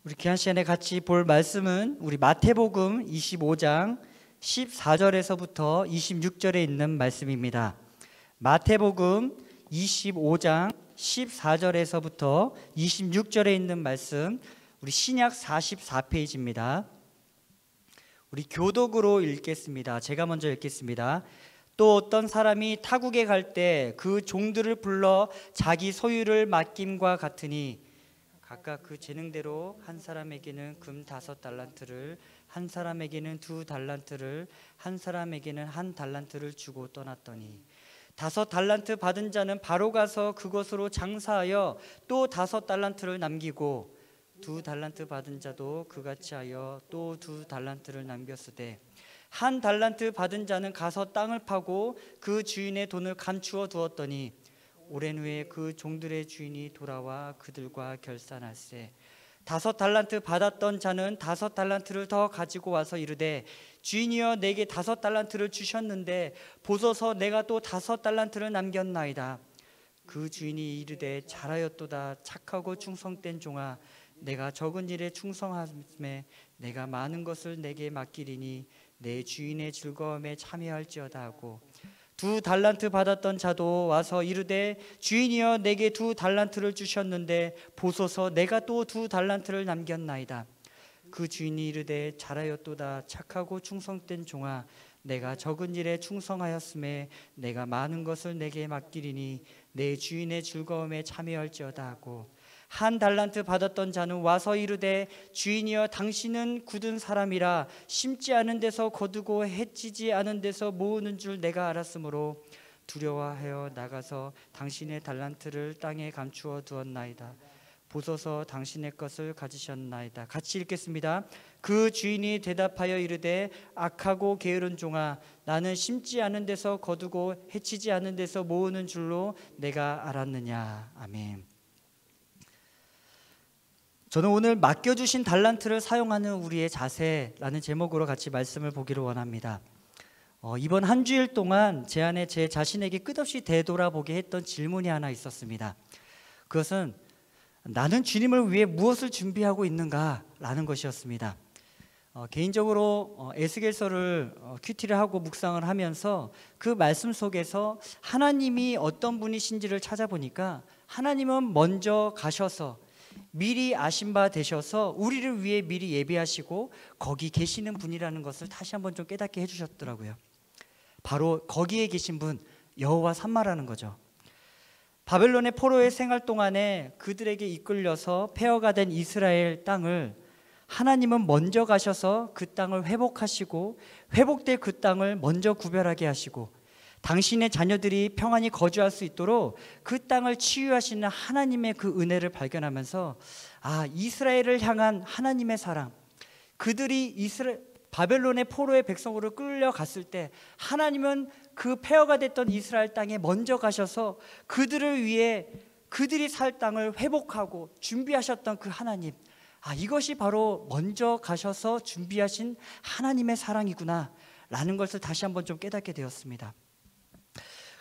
우리 귀한 시간에 같이 볼 말씀은 우리 마태복음 25장 14절에서부터 26절에 있는 말씀입니다. 마태복음 25장 14절에서부터 26절에 있는 말씀, 우리 신약 44페이지입니다. 우리 교독으로 읽겠습니다. 제가 먼저 읽겠습니다. 또 어떤 사람이 타국에 갈 때 그 종들을 불러 자기 소유를 맡김과 같으니 각각 그 재능대로 한 사람에게는 금 5달란트를, 한 사람에게는 2달란트를, 한 사람에게는 1달란트를 주고 떠났더니 5달란트 받은 자는 바로 가서 그것으로 장사하여 또 5달란트를 남기고 2달란트 받은 자도 그같이 하여 또 2달란트를 남겼으되 1달란트 받은 자는 가서 땅을 파고 그 주인의 돈을 감추어 두었더니 오랜 후에 그 종들의 주인이 돌아와 그들과 결산할세 5달란트 받았던 자는 5달란트를 더 가지고 와서 이르되 주인이여 내게 5달란트를 주셨는데 보소서 내가 또 5달란트를 남겼나이다. 그 주인이 이르되 잘하였도다 착하고 충성된 종아 내가 적은 일에 충성함에 내가 많은 것을 내게 맡기리니 내 주인의 즐거움에 참여할지어다 하고 2달란트 받았던 자도 와서 이르되 주인이여 내게 2달란트를 주셨는데 보소서 내가 또 2달란트를 남겼나이다. 그 주인이 이르되 잘하였도다 착하고 충성된 종아 내가 적은 일에 충성하였음에 내가 많은 것을 내게 맡기리니 내 주인의 즐거움에 참여할지어다 하고 1달란트 받았던 자는 와서 이르되 주인이여 당신은 굳은 사람이라 심지 않은 데서 거두고 해치지 않은 데서 모으는 줄 내가 알았으므로 두려워하여 나가서 당신의 달란트를 땅에 감추어 두었나이다. 보소서 당신의 것을 가지셨나이다. 같이 읽겠습니다. 그 주인이 대답하여 이르되 악하고 게으른 종아 나는 심지 않은 데서 거두고 해치지 않은 데서 모으는 줄로 내가 알았느냐. 아멘. 저는 오늘 맡겨주신 달란트를 사용하는 우리의 자세라는 제목으로 같이 말씀을 보기를 원합니다. 이번 한 주일 동안 제 안에 제 자신에게 끝없이 되돌아보게 했던 질문이 하나 있었습니다. 그것은 나는 주님을 위해 무엇을 준비하고 있는가라는 것이었습니다. 개인적으로 에스겔서를 큐티를 하고 묵상을 하면서 그 말씀 속에서 하나님이 어떤 분이신지를 찾아보니까 하나님은 먼저 가셔서 미리 아신 바 되셔서 우리를 위해 미리 예비하시고 거기 계시는 분이라는 것을 다시 한번 좀 깨닫게 해주셨더라고요. 바로 거기에 계신 분 여호와 삼마라는 거죠. 바벨론의 포로의 생활 동안에 그들에게 이끌려서 폐허가 된 이스라엘 땅을 하나님은 먼저 가셔서 그 땅을 회복하시고 회복될 그 땅을 먼저 구별하게 하시고 당신의 자녀들이 평안히 거주할 수 있도록 그 땅을 치유하시는 하나님의 그 은혜를 발견하면서 이스라엘을 향한 하나님의 사랑, 그들이 바벨론의 포로의 백성으로 끌려갔을 때 하나님은 그 폐허가 됐던 이스라엘 땅에 먼저 가셔서 그들을 위해 그들이 살 땅을 회복하고 준비하셨던 그 하나님, 이것이 바로 먼저 가셔서 준비하신 하나님의 사랑이구나 라는 것을 다시 한번 좀 깨닫게 되었습니다.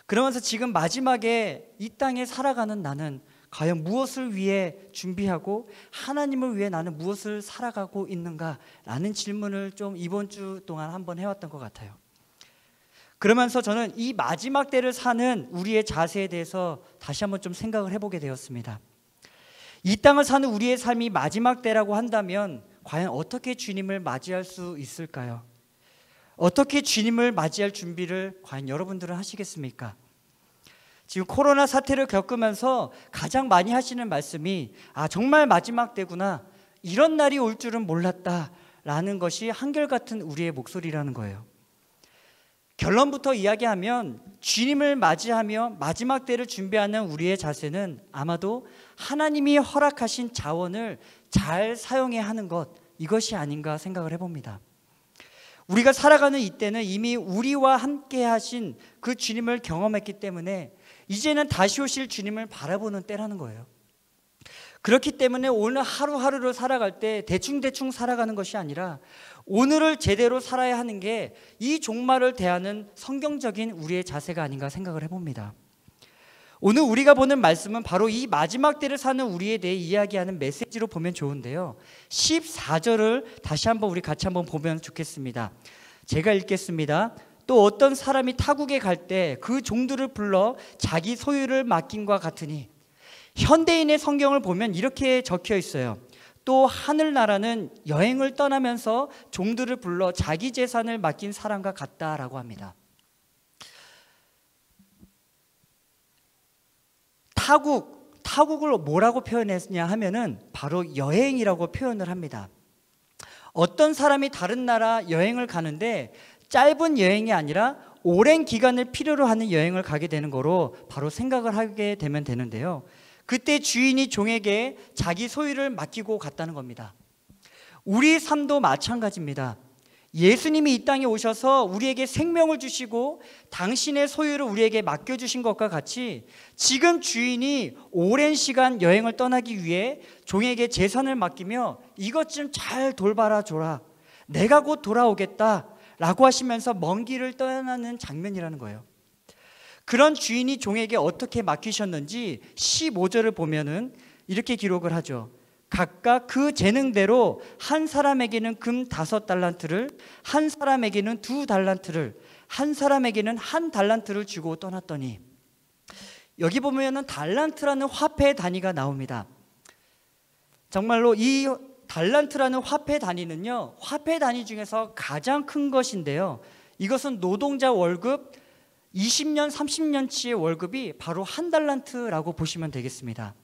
그러면서 지금 마지막에 이 땅에 살아가는 나는 과연 무엇을 위해 준비하고 하나님을 위해 나는 무엇을 살아가고 있는가라는 질문을 좀 이번 주 동안 한번 해왔던 것 같아요. 그러면서 저는 이 마지막 때를 사는 우리의 자세에 대해서 다시 한번 좀 생각을 해보게 되었습니다. 이 땅을 사는 우리의 삶이 마지막 때라고 한다면 과연 어떻게 주님을 맞이할 수 있을까요? 어떻게 주님을 맞이할 준비를 과연 여러분들은 하시겠습니까? 지금 코로나 사태를 겪으면서 가장 많이 하시는 말씀이 정말 마지막 때구나, 이런 날이 올 줄은 몰랐다 라는 것이 한결같은 우리의 목소리라는 거예요. 결론부터 이야기하면 주님을 맞이하며 마지막 때를 준비하는 우리의 자세는 아마도 하나님이 허락하신 자원을 잘 사용해야 하는 것, 이것이 아닌가 생각을 해봅니다. 우리가 살아가는 이때는 이미 우리와 함께 하신 그 주님을 경험했기 때문에 이제는 다시 오실 주님을 바라보는 때라는 거예요. 그렇기 때문에 오늘 하루하루를 살아갈 때 대충대충 살아가는 것이 아니라 오늘을 제대로 살아야 하는 게 이 종말을 대하는 성경적인 우리의 자세가 아닌가 생각을 해봅니다. 오늘 우리가 보는 말씀은 바로 이 마지막 때를 사는 우리에 대해 이야기하는 메시지로 보면 좋은데요, 14절을 다시 한번 우리 같이 한번 보면 좋겠습니다. 제가 읽겠습니다. 또 어떤 사람이 타국에 갈 때 그 종들을 불러 자기 소유를 맡김과 같으니. 현대인의 성경을 보면 이렇게 적혀 있어요. 또 하늘나라는 여행을 떠나면서 종들을 불러 자기 재산을 맡긴 사람과 같다라고 합니다. 타국을 뭐라고 표현했냐 하면은 바로 여행이라고 표현을 합니다. 어떤 사람이 다른 나라 여행을 가는데 짧은 여행이 아니라 오랜 기간을 필요로 하는 여행을 가게 되는 거로 바로 생각을 하게 되면 되는데요, 그때 주인이 종에게 자기 소유를 맡기고 갔다는 겁니다. 우리 삶도 마찬가지입니다. 예수님이 이 땅에 오셔서 우리에게 생명을 주시고 당신의 소유를 우리에게 맡겨주신 것과 같이 지금 주인이 오랜 시간 여행을 떠나기 위해 종에게 재산을 맡기며 이것 좀 잘 돌봐라 줘라, 내가 곧 돌아오겠다 라고 하시면서 먼 길을 떠나는 장면이라는 거예요. 그런 주인이 종에게 어떻게 맡기셨는지 15절을 보면은 이렇게 기록을 하죠. 각각 그 재능대로 한 사람에게는 금 5달란트를, 한 사람에게는 2달란트를, 한 사람에게는 1달란트를 주고 떠났더니. 여기 보면은 달란트라는 화폐 단위가 나옵니다. 정말로 이 달란트라는 화폐 단위는요, 화폐 단위 중에서 가장 큰 것인데요, 이것은 노동자 월급 20년, 30년치의 월급이 바로 1달란트라고 보시면 되겠습니다.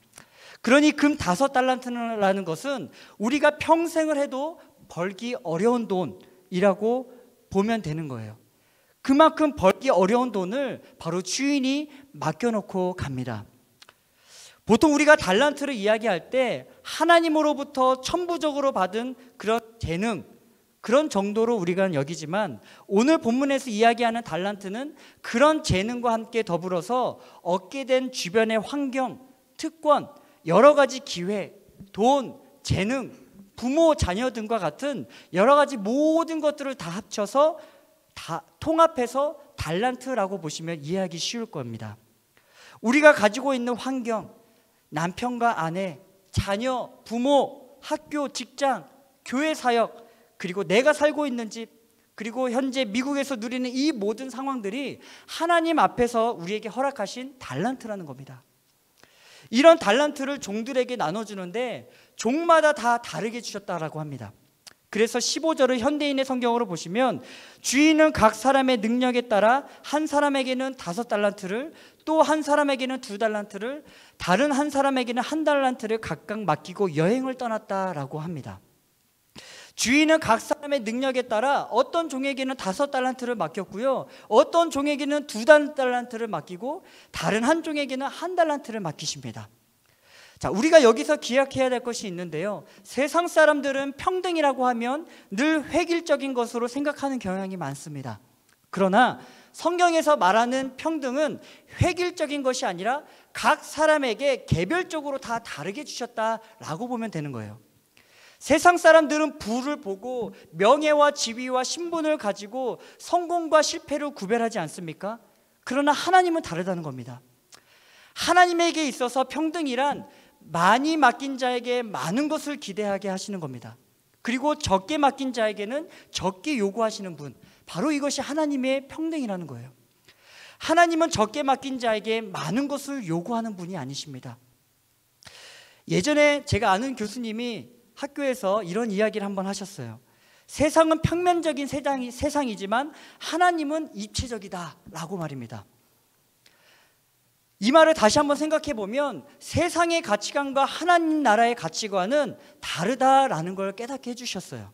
그러니 금 5달란트라는 것은 우리가 평생을 해도 벌기 어려운 돈이라고 보면 되는 거예요. 그만큼 벌기 어려운 돈을 바로 주인이 맡겨놓고 갑니다. 보통 우리가 달란트를 이야기할 때 하나님으로부터 천부적으로 받은 그런 재능, 그런 정도로 우리가 여기지만 오늘 본문에서 이야기하는 달란트는 그런 재능과 함께 더불어서 얻게 된 주변의 환경, 특권, 여러 가지 기회, 돈, 재능, 부모, 자녀 등과 같은 여러 가지 모든 것들을 다 합쳐서 다 통합해서 달란트라고 보시면 이해하기 쉬울 겁니다. 우리가 가지고 있는 환경, 남편과 아내, 자녀, 부모, 학교, 직장, 교회 사역, 그리고 내가 살고 있는 집, 그리고 현재 미국에서 누리는 이 모든 상황들이 하나님 앞에서 우리에게 허락하신 달란트라는 겁니다. 이런 달란트를 종들에게 나눠주는데 종마다 다 다르게 주셨다라고 합니다. 그래서 15절을 현대인의 성경으로 보시면 주인은 각 사람의 능력에 따라 한 사람에게는 5달란트를, 또 한 사람에게는 2달란트를, 다른 한 사람에게는 1달란트를 각각 맡기고 여행을 떠났다라고 합니다. 주인은 각 사람의 능력에 따라 어떤 종에게는 5달란트를 맡겼고요, 어떤 종에게는 2달란트를 맡기고 다른 한 종에게는 1달란트를 맡기십니다. 자, 우리가 여기서 기억해야 될 것이 있는데요, 세상 사람들은 평등이라고 하면 늘 획일적인 것으로 생각하는 경향이 많습니다. 그러나 성경에서 말하는 평등은 획일적인 것이 아니라 각 사람에게 개별적으로 다 다르게 주셨다라고 보면 되는 거예요. 세상 사람들은 부를 보고 명예와 지위와 신분을 가지고 성공과 실패를 구별하지 않습니까? 그러나 하나님은 다르다는 겁니다. 하나님에게 있어서 평등이란 많이 맡긴 자에게 많은 것을 기대하게 하시는 겁니다. 그리고 적게 맡긴 자에게는 적게 요구하시는 분, 바로 이것이 하나님의 평등이라는 거예요. 하나님은 적게 맡긴 자에게 많은 것을 요구하는 분이 아니십니다. 예전에 제가 아는 교수님이 학교에서 이런 이야기를 한번 하셨어요. 세상은 평면적인 세상이지만 하나님은 입체적이다 라고 말입니다. 이 말을 다시 한번 생각해 보면 세상의 가치관과 하나님 나라의 가치관은 다르다라는 걸 깨닫게 해주셨어요.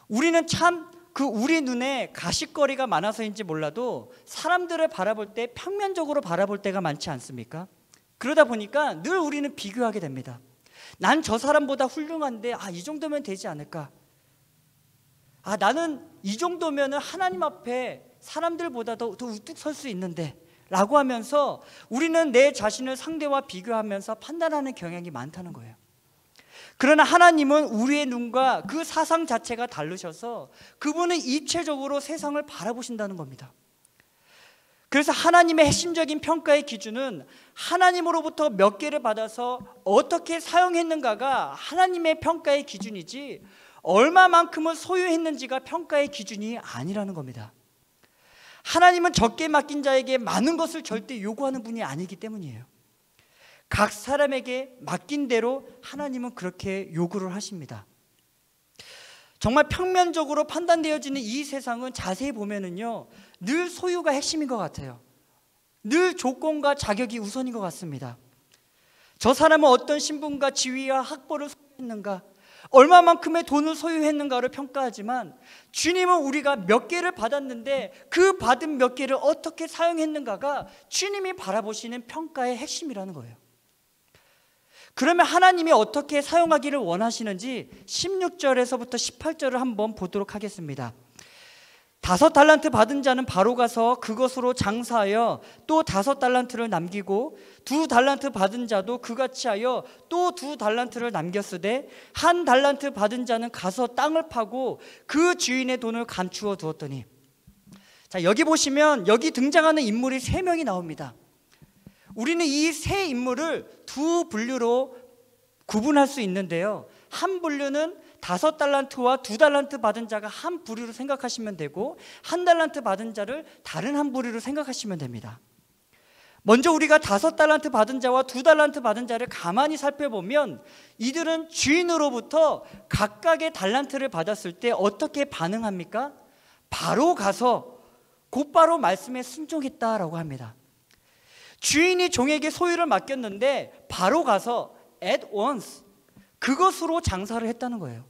우리는 참 우리 눈에 가십거리가 많아서인지 몰라도 사람들을 바라볼 때 평면적으로 바라볼 때가 많지 않습니까? 그러다 보니까 늘 우리는 비교하게 됩니다. 난 저 사람보다 훌륭한데 이 정도면 되지 않을까? 나는 이 정도면 하나님 앞에 사람들보다도 더 우뚝 설 수 있는데 라고 하면서 우리는 내 자신을 상대와 비교하면서 판단하는 경향이 많다는 거예요. 그러나 하나님은 우리의 눈과 그 사상 자체가 다르셔서 그분은 입체적으로 세상을 바라보신다는 겁니다. 그래서 하나님의 핵심적인 평가의 기준은 하나님으로부터 몇 개를 받아서 어떻게 사용했는가가 하나님의 평가의 기준이지, 얼마만큼을 소유했는지가 평가의 기준이 아니라는 겁니다. 하나님은 적게 맡긴 자에게 많은 것을 절대 요구하는 분이 아니기 때문이에요. 각 사람에게 맡긴 대로 하나님은 그렇게 요구를 하십니다. 정말 평면적으로 판단되어지는 이 세상은 자세히 보면은요, 늘 소유가 핵심인 것 같아요. 늘 조건과 자격이 우선인 것 같습니다. 저 사람은 어떤 신분과 지위와 학벌을 소유했는가, 얼마만큼의 돈을 소유했는가를 평가하지만, 주님은 우리가 몇 개를 받았는데 그 받은 몇 개를 어떻게 사용했는가가 주님이 바라보시는 평가의 핵심이라는 거예요. 그러면 하나님이 어떻게 사용하기를 원하시는지 16절에서부터 18절을 한번 보도록 하겠습니다. 5달란트 받은 자는 바로 가서 그것으로 장사하여 또 5달란트를 남기고 2달란트 받은 자도 그같이 하여 또 2달란트를 남겼으되 1달란트 받은 자는 가서 땅을 파고 그 주인의 돈을 감추어 두었더니. 자, 여기 보시면 여기 등장하는 인물이 3명이 나옵니다. 우리는 이 세 인물을 두 분류로 구분할 수 있는데요, 한 분류는 5달란트와 2달란트 받은 자가 한 부류로 생각하시면 되고, 1달란트 받은 자를 다른 한 부류로 생각하시면 됩니다. 먼저 우리가 5달란트 받은 자와 2달란트 받은 자를 가만히 살펴보면, 이들은 주인으로부터 각각의 달란트를 받았을 때 어떻게 반응합니까? 바로 가서 곧바로 말씀에 순종했다라고 합니다. 주인이 종에게 소유를 맡겼는데 바로 가서 at once 그것으로 장사를 했다는 거예요.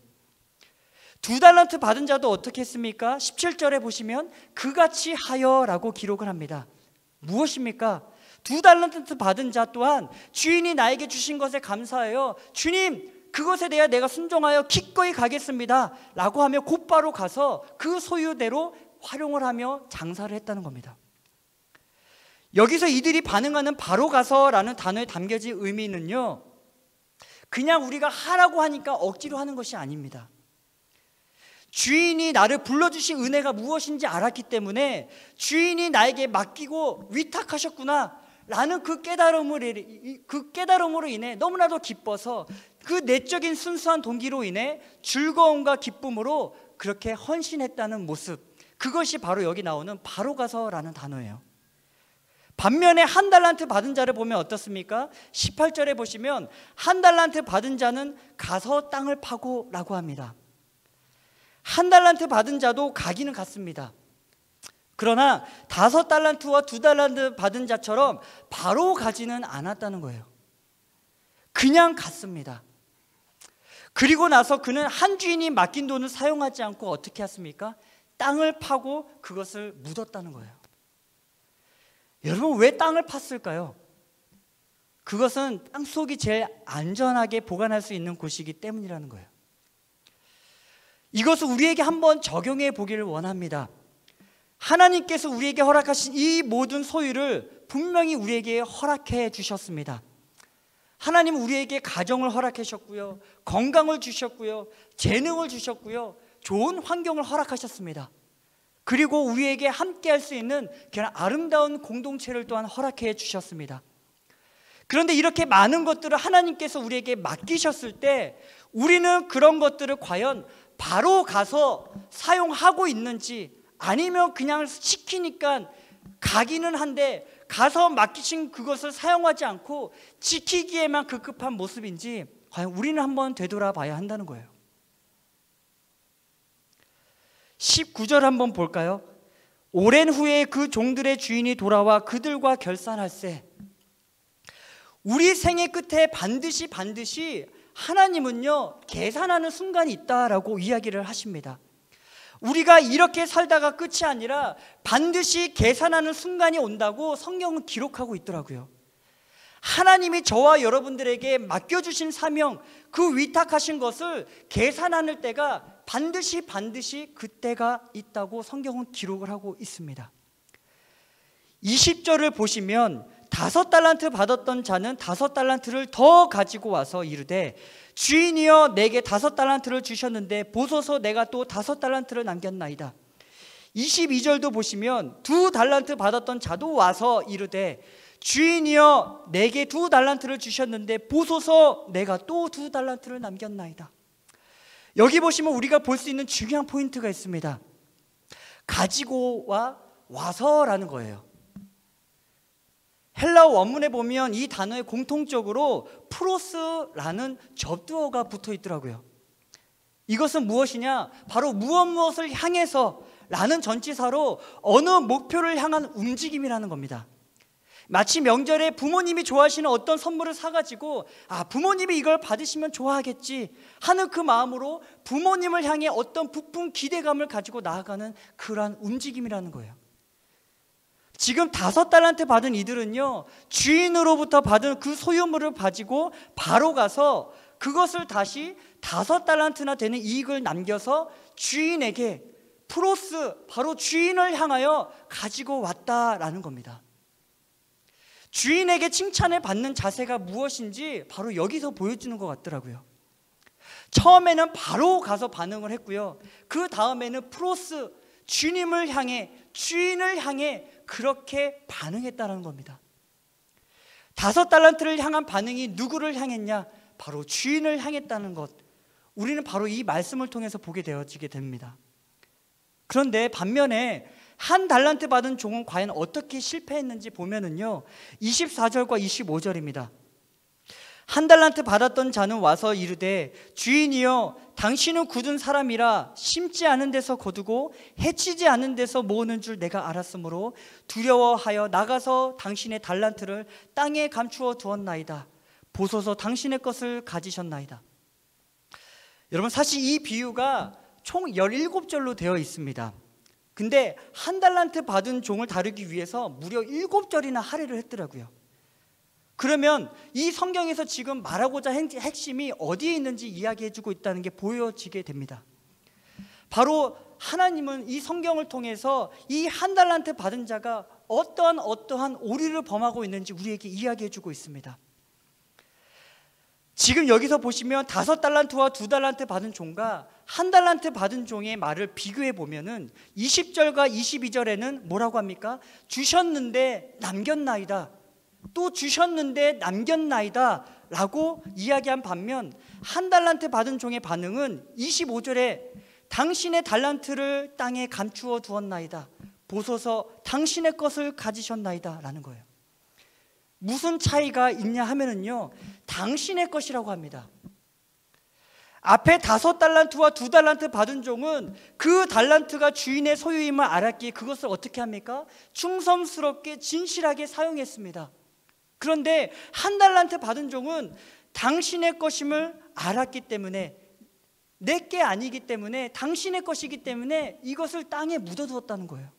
2달란트 받은 자도 어떻게 했습니까? 17절에 보시면 그같이 하여라고 기록을 합니다. 무엇입니까? 2달란트 받은 자 또한 주인이 나에게 주신 것에 감사하여 주님 그것에 대해 내가 순종하여 기꺼이 가겠습니다 라고 하며 곧바로 가서 그 소유대로 활용을 하며 장사를 했다는 겁니다. 여기서 이들이 반응하는 바로 가서라는 단어에 담겨진 의미는요, 그냥 우리가 하라고 하니까 억지로 하는 것이 아닙니다. 주인이 나를 불러주신 은혜가 무엇인지 알았기 때문에 주인이 나에게 맡기고 위탁하셨구나 라는 그 깨달음으로 인해 너무나도 기뻐서 그 내적인 순수한 동기로 인해 즐거움과 기쁨으로 그렇게 헌신했다는 모습, 그것이 바로 여기 나오는 바로 가서라는 단어예요. 반면에 1달란트 받은 자를 보면 어떻습니까? 18절에 보시면 1달란트 받은 자는 가서 땅을 파고 라고 합니다. 1달란트 받은 자도 가기는 갔습니다. 그러나 5달란트와 2달란트 받은 자처럼 바로 가지는 않았다는 거예요. 그냥 갔습니다. 그리고 나서 그는 한 주인이 맡긴 돈을 사용하지 않고 어떻게 했습니까? 땅을 파고 그것을 묻었다는 거예요. 여러분, 왜 땅을 팠을까요? 그것은 땅속이 제일 안전하게 보관할 수 있는 곳이기 때문이라는 거예요. 이것을 우리에게 한번 적용해 보기를 원합니다. 하나님께서 우리에게 허락하신 이 모든 소유를 분명히 우리에게 허락해 주셨습니다. 하나님은 우리에게 가정을 허락해 주셨고요, 건강을 주셨고요, 재능을 주셨고요, 좋은 환경을 허락하셨습니다. 그리고 우리에게 함께 할 수 있는 그런 아름다운 공동체를 또한 허락해 주셨습니다. 그런데 이렇게 많은 것들을 하나님께서 우리에게 맡기셨을 때 우리는 그런 것들을 과연 바로 가서 사용하고 있는지, 아니면 그냥 시키니까 가기는 한데 가서 맡기신 그것을 사용하지 않고 지키기에만 급급한 모습인지 과연 우리는 한번 되돌아봐야 한다는 거예요. 19절 한번 볼까요? 오랜 후에 그 종들의 주인이 돌아와 그들과 결산할세. 우리 생애 끝에 반드시 하나님은요, 계산하는 순간이 있다라고 이야기를 하십니다. 우리가 이렇게 살다가 끝이 아니라 반드시 계산하는 순간이 온다고 성경은 기록하고 있더라고요. 하나님이 저와 여러분들에게 맡겨주신 사명, 그 위탁하신 것을 계산하는 때가 반드시 그때가 있다고 성경은 기록을 하고 있습니다. 20절을 보시면 5달란트 받았던 자는 5달란트를 더 가지고 와서 이르되 주인이여 내게 5달란트를 주셨는데 보소서 내가 또 5달란트를 남겼나이다. 22절도 보시면 2달란트 받았던 자도 와서 이르되 주인이여 내게 2달란트를 주셨는데 보소서 내가 또 2달란트를 남겼나이다. 여기 보시면 우리가 볼 수 있는 중요한 포인트가 있습니다. 가지고와 와서라는 거예요. 헬라어 원문에 보면 이 단어에 공통적으로 프로스라는 접두어가 붙어 있더라고요. 이것은 무엇이냐? 바로 무엇을 향해서 라는 전치사로 어느 목표를 향한 움직임이라는 겁니다. 마치 명절에 부모님이 좋아하시는 어떤 선물을 사가지고 부모님이 이걸 받으시면 좋아하겠지 하는 그 마음으로 부모님을 향해 어떤 부푼 기대감을 가지고 나아가는 그러한 움직임이라는 거예요. 지금 5달란트 받은 이들은요, 주인으로부터 받은 그 소유물을 가지고 바로 가서 그것을 다시 5달란트나 되는 이익을 남겨서 주인에게 프로스, 바로 주인을 향하여 가지고 왔다라는 겁니다. 주인에게 칭찬을 받는 자세가 무엇인지 바로 여기서 보여주는 것 같더라고요. 처음에는 바로 가서 반응을 했고요, 그 다음에는 프로스, 주님을 향해, 주인을 향해 그렇게 반응했다는 겁니다. 5달란트를 향한 반응이 누구를 향했냐? 바로 주인을 향했다는 것, 우리는 바로 이 말씀을 통해서 보게 되어지게 됩니다. 그런데 반면에 1달란트 받은 종은 과연 어떻게 실패했는지 보면은요, 24절과 25절입니다. 1달란트 받았던 자는 와서 이르되 주인이여 당신은 굳은 사람이라 심지 않은 데서 거두고 해치지 않은 데서 모으는 줄 내가 알았으므로 두려워하여 나가서 당신의 달란트를 땅에 감추어 두었나이다. 보소서 당신의 것을 가지셨나이다. 여러분, 사실 이 비유가 총 17절로 되어 있습니다. 근데 1달란트 받은 종을 다루기 위해서 무려 7절이나 할애를 했더라고요. 그러면 이 성경에서 지금 말하고자 핵심이 어디에 있는지 이야기해주고 있다는 게 보여지게 됩니다. 바로 하나님은 이 성경을 통해서 이 1달란트 받은 자가 어떠한 오류를 범하고 있는지 우리에게 이야기해주고 있습니다. 지금 여기서 보시면 5달란트와 2달란트 받은 종과 1달란트 받은 종의 말을 비교해 보면은 20절과 22절에는 뭐라고 합니까? 주셨는데 남겼나이다, 또 주셨는데 남겼나이다 라고 이야기한 반면 1달란트 받은 종의 반응은 25절에 당신의 달란트를 땅에 감추어 두었나이다, 보소서 당신의 것을 가지셨나이다 라는 거예요. 무슨 차이가 있냐 하면은요, 당신의 것이라고 합니다. 앞에 5달란트와 2달란트 받은 종은 그 달란트가 주인의 소유임을 알았기에 그것을 어떻게 합니까? 충성스럽게 진실하게 사용했습니다. 그런데 1달란트 받은 종은 당신의 것임을 알았기 때문에, 내게 아니기 때문에, 당신의 것이기 때문에 이것을 땅에 묻어두었다는 거예요.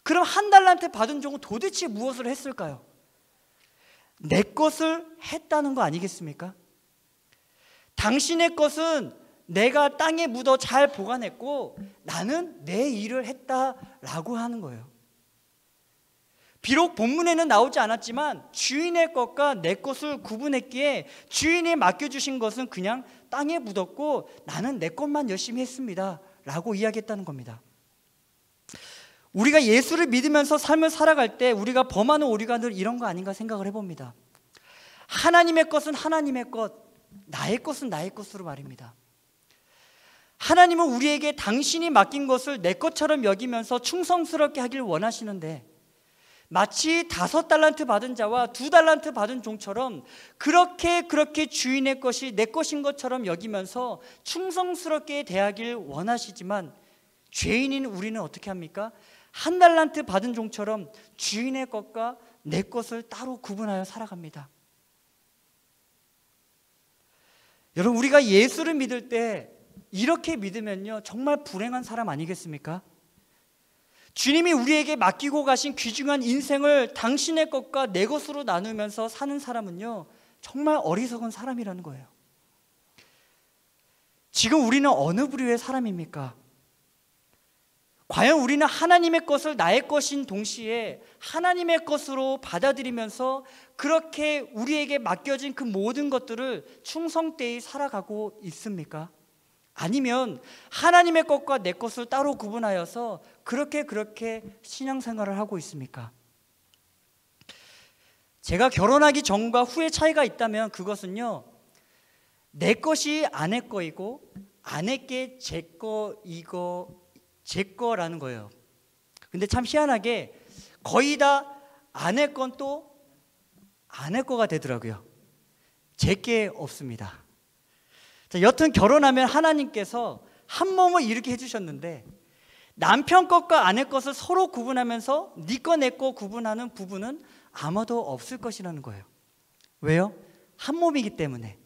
그럼 1달란트 받은 종은 도대체 무엇을 했을까요? 내 것을 했다는 거 아니겠습니까? 당신의 것은 내가 땅에 묻어 잘 보관했고 나는 내 일을 했다라고 하는 거예요. 비록 본문에는 나오지 않았지만 주인의 것과 내 것을 구분했기에 주인이 맡겨주신 것은 그냥 땅에 묻었고 나는 내 것만 열심히 했습니다 라고 이야기했다는 겁니다. 우리가 예수를 믿으면서 삶을 살아갈 때 우리가 범하는 오류가 늘 이런 거 아닌가 생각을 해봅니다. 하나님의 것은 하나님의 것, 나의 것은 나의 것으로 말입니다. 하나님은 우리에게 당신이 맡긴 것을 내 것처럼 여기면서 충성스럽게 하길 원하시는데, 마치 5달란트 받은 자와 2달란트 받은 종처럼 그렇게 주인의 것이 내 것인 것처럼 여기면서 충성스럽게 대하길 원하시지만, 죄인인 우리는 어떻게 합니까? 1달란트 받은 종처럼 주인의 것과 내 것을 따로 구분하여 살아갑니다. 여러분, 우리가 예수를 믿을 때 이렇게 믿으면요, 정말 불행한 사람 아니겠습니까? 주님이 우리에게 맡기고 가신 귀중한 인생을 당신의 것과 내 것으로 나누면서 사는 사람은요, 정말 어리석은 사람이라는 거예요. 지금 우리는 어느 부류의 사람입니까? 과연 우리는 하나님의 것을 나의 것인 동시에 하나님의 것으로 받아들이면서 그렇게 우리에게 맡겨진 그 모든 것들을 충성되이 살아가고 있습니까? 아니면 하나님의 것과 내 것을 따로 구분하여서 그렇게 신앙생활을 하고 있습니까? 제가 결혼하기 전과 후의 차이가 있다면 그것은요, 내 것이 아내 거이고 아내 게 제 거, 이거 제 거라는 거예요. 근데 참 희한하게 거의 다 아내 건 또 아내 거가 되더라고요. 제 게 없습니다. 자, 여튼 결혼하면 하나님께서 한 몸을 이렇게 해주셨는데 남편 것과 아내 것을 서로 구분하면서 네 거 내 거 구분하는 부부는 아마도 없을 것이라는 거예요. 왜요? 한 몸이기 때문에.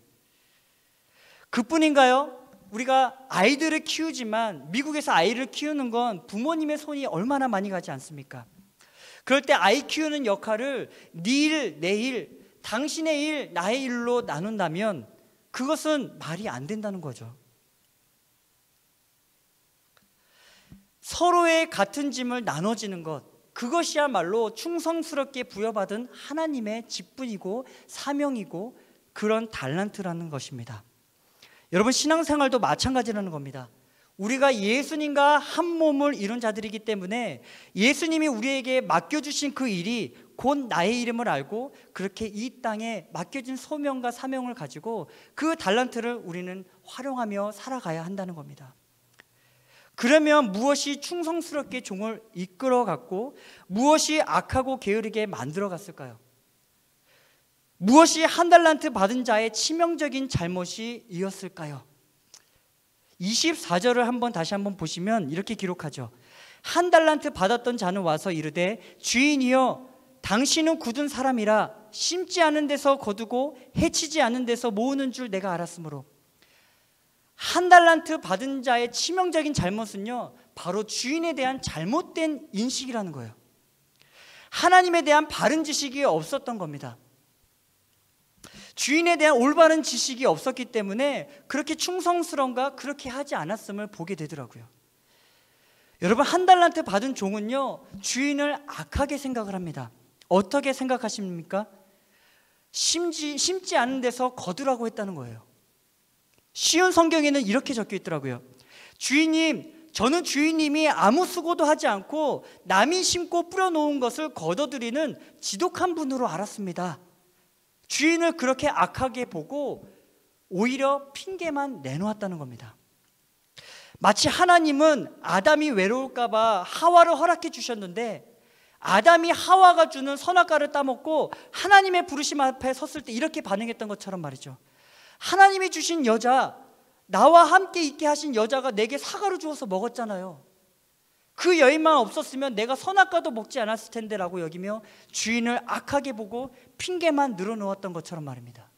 그뿐인가요? 우리가 아이들을 키우지만 미국에서 아이를 키우는 건 부모님의 손이 얼마나 많이 가지 않습니까? 그럴 때 아이 키우는 역할을 네 일, 내 일, 당신의 일, 나의 일로 나눈다면 그것은 말이 안 된다는 거죠. 서로의 같은 짐을 나눠지는 것, 그것이야말로 충성스럽게 부여받은 하나님의 직분이고 사명이고 그런 달란트라는 것입니다. 여러분, 신앙생활도 마찬가지라는 겁니다. 우리가 예수님과 한 몸을 이룬 자들이기 때문에 예수님이 우리에게 맡겨주신 그 일이 곧 나의 이름을 알고 그렇게 이 땅에 맡겨진 소명과 사명을 가지고 그 달란트를 우리는 활용하며 살아가야 한다는 겁니다. 그러면 무엇이 충성스럽게 종을 이끌어갔고 무엇이 악하고 게으르게 만들어갔을까요? 무엇이 한 달란트 받은 자의 치명적인 잘못이 이었을까요? 24절을 다시 한번 보시면 이렇게 기록하죠. 한 달란트 받았던 자는 와서 이르되 주인이여 당신은 굳은 사람이라 심지 않은 데서 거두고 해치지 않은 데서 모으는 줄 내가 알았으므로. 한 달란트 받은 자의 치명적인 잘못은요, 바로 주인에 대한 잘못된 인식이라는 거예요. 하나님에 대한 바른 지식이 없었던 겁니다. 주인에 대한 올바른 지식이 없었기 때문에 그렇게 충성스러운가 그렇게 하지 않았음을 보게 되더라고요. 여러분, 한 달란트 받은 종은요, 주인을 악하게 생각을 합니다. 어떻게 생각하십니까? 심지 않은 데서 거두라고 했다는 거예요. 쉬운 성경에는 이렇게 적혀 있더라고요. 주인님, 저는 주인님이 아무 수고도 하지 않고 남이 심고 뿌려놓은 것을 거둬들이는 지독한 분으로 알았습니다. 주인을 그렇게 악하게 보고 오히려 핑계만 내놓았다는 겁니다. 마치 하나님은 아담이 외로울까 봐 하와를 허락해 주셨는데 아담이 하와가 주는 선악과를 따먹고 하나님의 부르심 앞에 섰을 때 이렇게 반응했던 것처럼 말이죠. 하나님이 주신 여자, 나와 함께 있게 하신 여자가 내게 사과를 주어서 먹었잖아요. 그 여인만 없었으면 내가 선악과도 먹지 않았을 텐데 라고 여기며 주인을 악하게 보고 핑계만 늘어놓았던 것처럼 말입니다.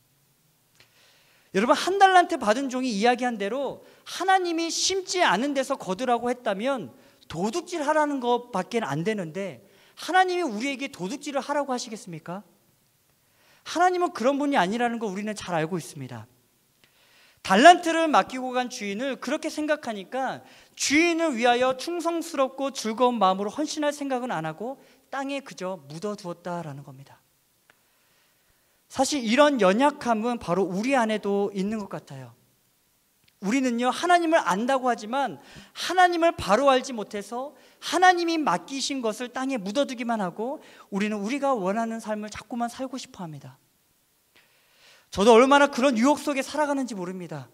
여러분, 한 달란트 받은 종이 이야기한 대로 하나님이 심지 않은 데서 거두라고 했다면 도둑질 하라는 것밖에 안 되는데 하나님이 우리에게 도둑질을 하라고 하시겠습니까? 하나님은 그런 분이 아니라는 거 우리는 잘 알고 있습니다. 달란트를 맡기고 간 주인을 그렇게 생각하니까 주인을 위하여 충성스럽고 즐거운 마음으로 헌신할 생각은 안 하고 땅에 그저 묻어두었다라는 겁니다. 사실 이런 연약함은 바로 우리 안에도 있는 것 같아요. 우리는요, 하나님을 안다고 하지만 하나님을 바로 알지 못해서 하나님이 맡기신 것을 땅에 묻어두기만 하고 우리는 우리가 원하는 삶을 자꾸만 살고 싶어 합니다. 저도 얼마나 그런 유혹 속에 살아가는지 모릅니다.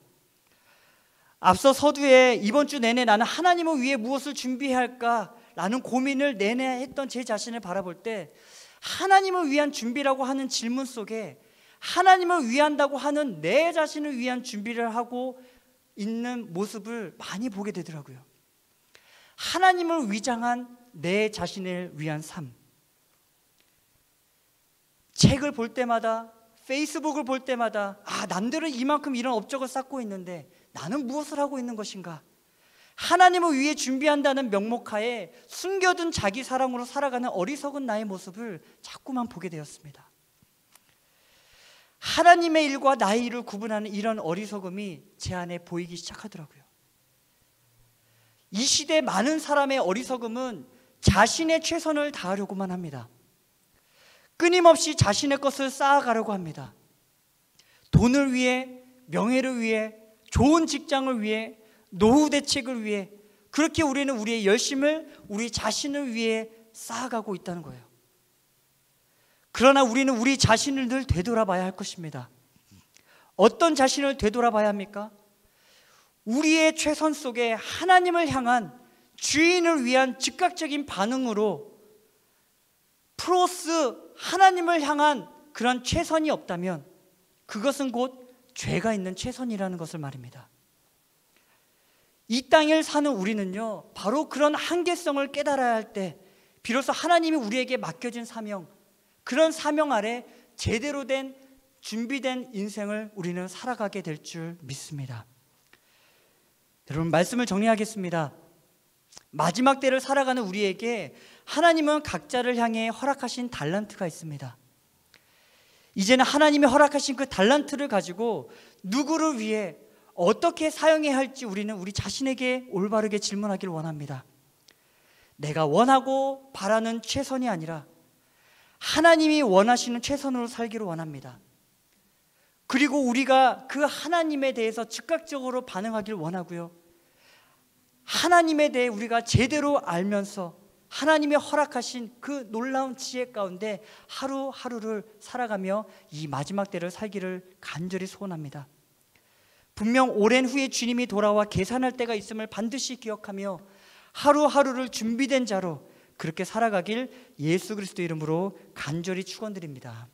앞서 서두에 이번 주 내내 나는 하나님을 위해 무엇을 준비해야 할까라는 고민을 내내 했던 제 자신을 바라볼 때 하나님을 위한 준비라고 하는 질문 속에 하나님을 위한다고 하는 내 자신을 위한 준비를 하고 있는 모습을 많이 보게 되더라고요. 하나님을 위장한 내 자신을 위한 삶. 책을 볼 때마다, 페이스북을 볼 때마다 남들은 이만큼 이런 업적을 쌓고 있는데 나는 무엇을 하고 있는 것인가? 하나님을 위해 준비한다는 명목하에 숨겨둔 자기 사랑으로 살아가는 어리석은 나의 모습을 자꾸만 보게 되었습니다. 하나님의 일과 나의 일을 구분하는 이런 어리석음이 제 안에 보이기 시작하더라고요. 이 시대 많은 사람의 어리석음은 자신의 최선을 다하려고만 합니다. 끊임없이 자신의 것을 쌓아가려고 합니다. 돈을 위해, 명예를 위해, 좋은 직장을 위해, 노후 대책을 위해, 그렇게 우리는 우리의 열심을 우리 자신을 위해 쌓아가고 있다는 거예요. 그러나 우리는 우리 자신을 늘 되돌아봐야 할 것입니다. 어떤 자신을 되돌아봐야 합니까? 우리의 최선 속에 하나님을 향한, 주인을 위한 즉각적인 반응으로 플러스 하나님을 향한 그런 최선이 없다면 그것은 곧 죄가 있는 최선이라는 것을 말입니다. 이 땅을 사는 우리는요, 바로 그런 한계성을 깨달아야 할 때 비로소 하나님이 우리에게 맡겨진 사명, 그런 사명 아래 제대로 된 준비된 인생을 우리는 살아가게 될 줄 믿습니다. 여러분, 말씀을 정리하겠습니다. 마지막 때를 살아가는 우리에게 하나님은 각자를 향해 허락하신 달란트가 있습니다. 이제는 하나님이 허락하신 그 달란트를 가지고 누구를 위해 어떻게 사용해야 할지 우리는 우리 자신에게 올바르게 질문하기를 원합니다. 내가 원하고 바라는 최선이 아니라 하나님이 원하시는 최선으로 살기를 원합니다. 그리고 우리가 그 하나님에 대해서 즉각적으로 반응하기를 원하고요, 하나님에 대해 우리가 제대로 알면서 하나님이 허락하신 그 놀라운 지혜 가운데 하루하루를 살아가며 이 마지막 때를 살기를 간절히 소원합니다. 분명 오랜 후에 주님이 돌아와 계산할 때가 있음을 반드시 기억하며 하루하루를 준비된 자로 그렇게 살아가길 예수 그리스도 이름으로 간절히 축원드립니다.